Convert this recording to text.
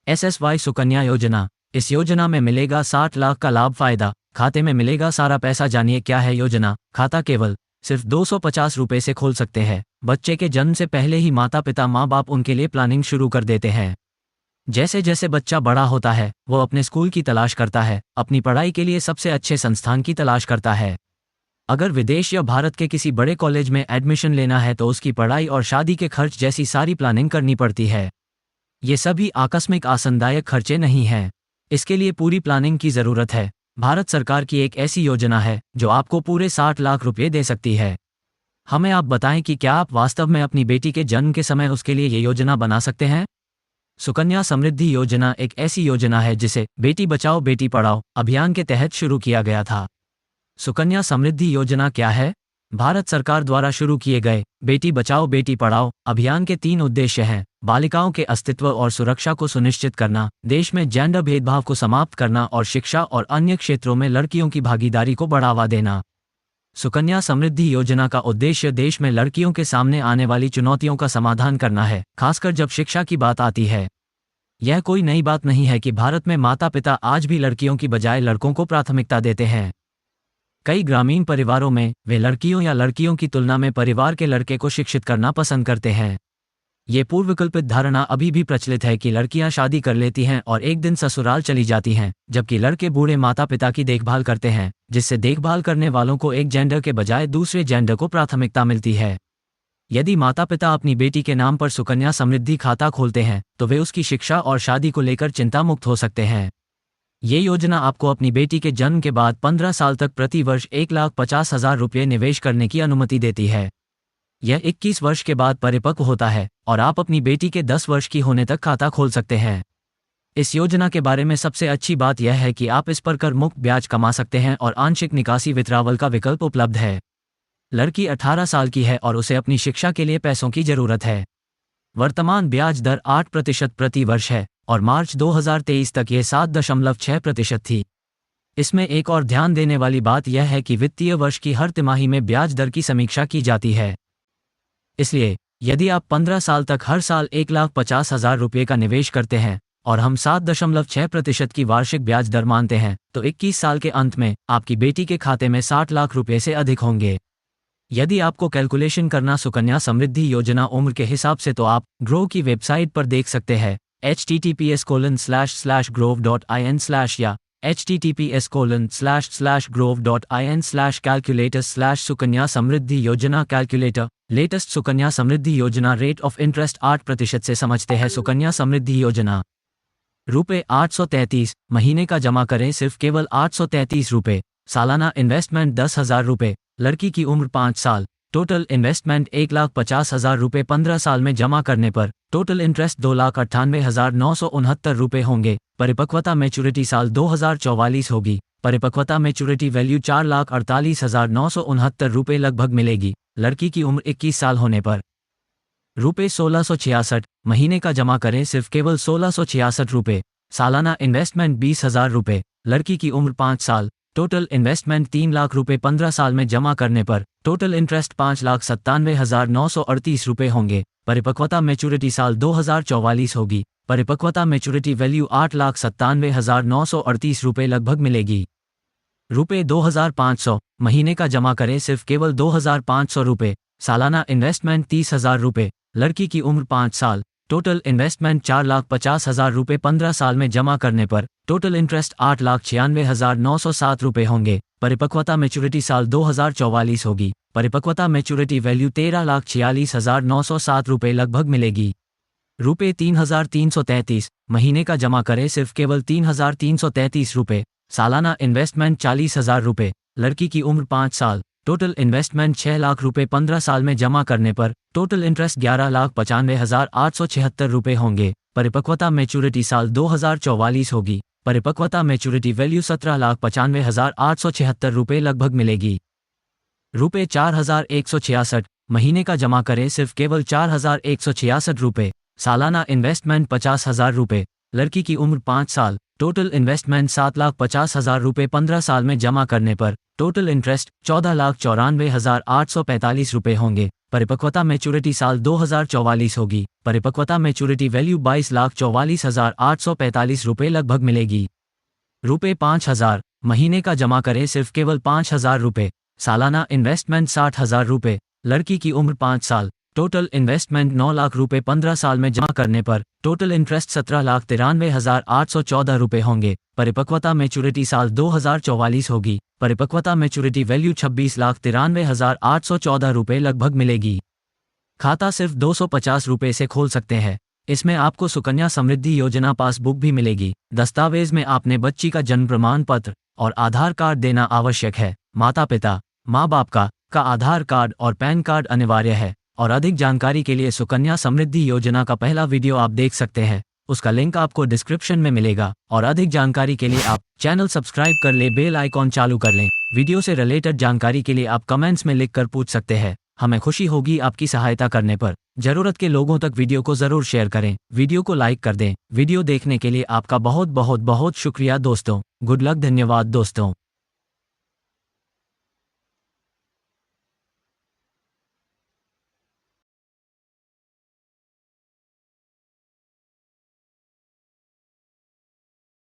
SSY Sukanya योजना। इस योजना में मिलेगा 60 लाख का लाभ, फायदा खाते में मिलेगा सारा पैसा। जानिए क्या है योजना। खाता केवल सिर्फ 250 रुपए से खोल सकते हैं। बच्चे के जन्म से पहले ही माता पिता माँ बाप उनके लिए प्लानिंग शुरू कर देते हैं। जैसे जैसे बच्चा बड़ा होता है वो अपने स्कूल की तलाश करता है, अपनी पढ़ाई के लिए सबसे अच्छे संस्थान की तलाश करता है। अगर विदेश या भारत के किसी बड़े कॉलेज में एडमिशन लेना है तो उसकी पढ़ाई और शादी के खर्च जैसी सारी प्लानिंग करनी पड़ती है। ये सभी आकस्मिक आसनदायक खर्चे नहीं हैं। इसके लिए पूरी प्लानिंग की ज़रूरत है। भारत सरकार की एक ऐसी योजना है जो आपको पूरे 60 लाख रुपये दे सकती है। हमें आप बताएं कि क्या आप वास्तव में अपनी बेटी के जन्म के समय उसके लिए ये योजना बना सकते हैं। सुकन्या समृद्धि योजना एक ऐसी योजना है जिसे बेटी बचाओ बेटी पढ़ाओ अभियान के तहत शुरू किया गया था। सुकन्या समृद्धि योजना क्या है? भारत सरकार द्वारा शुरू किए गए बेटी बचाओ बेटी पढ़ाओ अभियान के 3 उद्देश्य हैं। बालिकाओं के अस्तित्व और सुरक्षा को सुनिश्चित करना, देश में जेंडर भेदभाव को समाप्त करना और शिक्षा और अन्य क्षेत्रों में लड़कियों की भागीदारी को बढ़ावा देना। सुकन्या समृद्धि योजना का उद्देश्य देश में लड़कियों के सामने आने वाली चुनौतियों का समाधान करना है, खासकर जब शिक्षा की बात आती है। यह कोई नई बात नहीं है कि भारत में माता पिता आज भी लड़कियों की बजाय लड़कों को प्राथमिकता देते हैं। कई ग्रामीण परिवारों में वे लड़कियों या लड़कियों की तुलना में परिवार के लड़के को शिक्षित करना पसंद करते हैं। ये पूर्वकल्पित धारणा अभी भी प्रचलित है कि लड़कियां शादी कर लेती हैं और एक दिन ससुराल चली जाती हैं, जबकि लड़के बूढ़े माता पिता की देखभाल करते हैं, जिससे देखभाल करने वालों को एक जेंडर के बजाय दूसरे जेंडर को प्राथमिकता मिलती है। यदि माता पिता अपनी बेटी के नाम पर सुकन्या समृद्धि खाता खोलते हैं तो वे उसकी शिक्षा और शादी को लेकर चिंता मुक्त हो सकते हैं। ये योजना आपको अपनी बेटी के जन्म के बाद 15 साल तक प्रति वर्ष 1,50,000 रुपये निवेश करने की अनुमति देती है। यह 21 वर्ष के बाद परिपक्व होता है और आप अपनी बेटी के 10 वर्ष की होने तक खाता खोल सकते हैं। इस योजना के बारे में सबसे अच्छी बात यह है कि आप इस पर कर मुक्त ब्याज कमा सकते हैं और आंशिक निकासी वितरावल का विकल्प उपलब्ध है। लड़की 18 साल की है और उसे अपनी शिक्षा के लिए पैसों की जरूरत है। वर्तमान ब्याज दर 8% प्रति वर्ष है और मार्च 2023 तक यह 7.6% थी। इसमें एक और ध्यान देने वाली बात यह है कि वित्तीय वर्ष की हर तिमाही में ब्याज दर की समीक्षा की जाती है। इसलिए यदि आप 15 साल तक हर साल 1,50,000 रुपये का निवेश करते हैं और हम 7.6% की वार्षिक ब्याज दर मानते हैं तो 21 साल के अंत में आपकी बेटी के खाते में 60 लाख रुपये से अधिक होंगे। यदि आपको कैलकुलेशन करना सुकन्या समृद्धि योजना उम्र के हिसाब से तो आप ग्रो की वेबसाइट पर देख सकते हैं https://grove.in/ या https://grove.in/calculator/सुकन्या समृद्धि योजना कैलकुलेटर। लेटेस्ट सुकन्या समृद्धि योजना रेट ऑफ इंटरेस्ट 8% से समझते हैं। सुकन्या समृद्धि योजना रुपये 833 महीने का जमा करें, सिर्फ केवल 833 रुपये। सालाना इन्वेस्टमेंट 10,000 रुपये। लड़की की उम्र 5 साल। टोटल इन्वेस्टमेंट 1,50,000 रुपये। 15 साल में जमा करने पर टोटल इंटरेस्ट 2,98,969 रुपये होंगे। परिपक्वता मैच्योरिटी साल 2044 होगी। परिपक्वता मैच्योरिटी वैल्यू 4,48,969 रुपये लगभग मिलेगी। लड़की की उम्र 21 साल होने पर रुपये 1,666 महीने का जमा करें, सिर्फ केवल 1,666 रुपये। सालाना इन्वेस्टमेंट 20,000 रुपये। लड़की की उम्र 5 साल। टोटल इन्वेस्टमेंट 3 लाख रुपये। 15 साल में जमा करने पर टोटल इंटरेस्ट 5,97,938 रुपये होंगे। परिपक्वता मैच्योरिटी साल 2044 होगी। परिपक्वता मैच्योरिटी वैल्यू 8,97,938 रुपये लगभग मिलेगी। रुपये 2,500 महीने का जमा करें, सिर्फ केवल 2,500 रुपये। सालाना इन्वेस्टमेंट 30,000 रुपये। लड़की की उम्र 5 साल। टोटल इन्वेस्टमेंट 4,50,000 रुपये। 15 साल में जमा करने पर टोटल इंटरेस्ट 8,96,907 रुपये होंगे। परिपक्वता मैच्योरिटी साल 2044 होगी। परिपक्वता मैच्योरिटी वैल्यू 13,46,907 रुपये लगभग मिलेगी। रुपये 3,333 महीने का जमा करें, सिर्फ केवल 3,333 रुपये। सालाना इन्वेस्टमेंट 40,000 रुपये। लड़की की उम्र 5 साल। टोटल इन्वेस्टमेंट 6 लाख रुपये। 15 साल में जमा करने पर टोटल इंटरेस्ट 11,95,876 रुपये होंगे। परिपक्वता मैच्योरिटी साल 2044 होगी। परिपक्वता मैच्योरिटी वैल्यू 17,95,876 रुपये लगभग मिलेगी। रुपये 4,166 महीने का जमा करें, सिर्फ केवल 4,166 रुपये। सालाना इन्वेस्टमेंट 50,000 रुपये। लड़की की उम्र 5 साल। टोटल इन्वेस्टमेंट 7,50,000 रुपये 15 साल में जमा करने पर टोटल इंटरेस्ट 14,94,845 रुपये होंगे। परिपक्वता मैच्योरिटी साल 2044 होगी। परिपक्वता मैच्योरिटी वैल्यू 22,44,845 रुपये लगभग मिलेगी। रुपये 5,000 महीने का जमा करें, सिर्फ केवल 5,000 रुपये। सालाना इन्वेस्टमेंट 60,000 रुपये। लड़की की उम्र 5 साल। टोटल इन्वेस्टमेंट 9 लाख रुपये 15 साल में जमा करने पर टोटल इंटरेस्ट 17,93,814 रुपये होंगे। परिपक्वता मैच्योरिटी साल 2044 होगी। परिपक्वता मैच्योरिटी वैल्यू 26,93,814 रुपये लगभग मिलेगी। खाता सिर्फ 250 रुपये से खोल सकते हैं। इसमें आपको सुकन्या समृद्धि योजना पासबुक भी मिलेगी। दस्तावेज में आपने बच्ची का जन्म प्रमाण पत्र और आधार कार्ड देना आवश्यक है। माता पिता माँ बाप का आधार कार्ड और पैन कार्ड अनिवार्य है। और अधिक जानकारी के लिए सुकन्या समृद्धि योजना का पहला वीडियो आप देख सकते हैं, उसका लिंक आपको डिस्क्रिप्शन में मिलेगा। और अधिक जानकारी के लिए आप चैनल सब्सक्राइब कर ले, बेल आइकॉन चालू कर लें। वीडियो से रिलेटेड जानकारी के लिए आप कमेंट्स में लिखकर पूछ सकते हैं। हमें खुशी होगी आपकी सहायता करने पर। जरूरत के लोगों तक वीडियो को जरूर शेयर करें, वीडियो को लाइक कर दें। वीडियो देखने के लिए आपका बहुत बहुत बहुत शुक्रिया दोस्तों। गुड लक, धन्यवाद दोस्तों।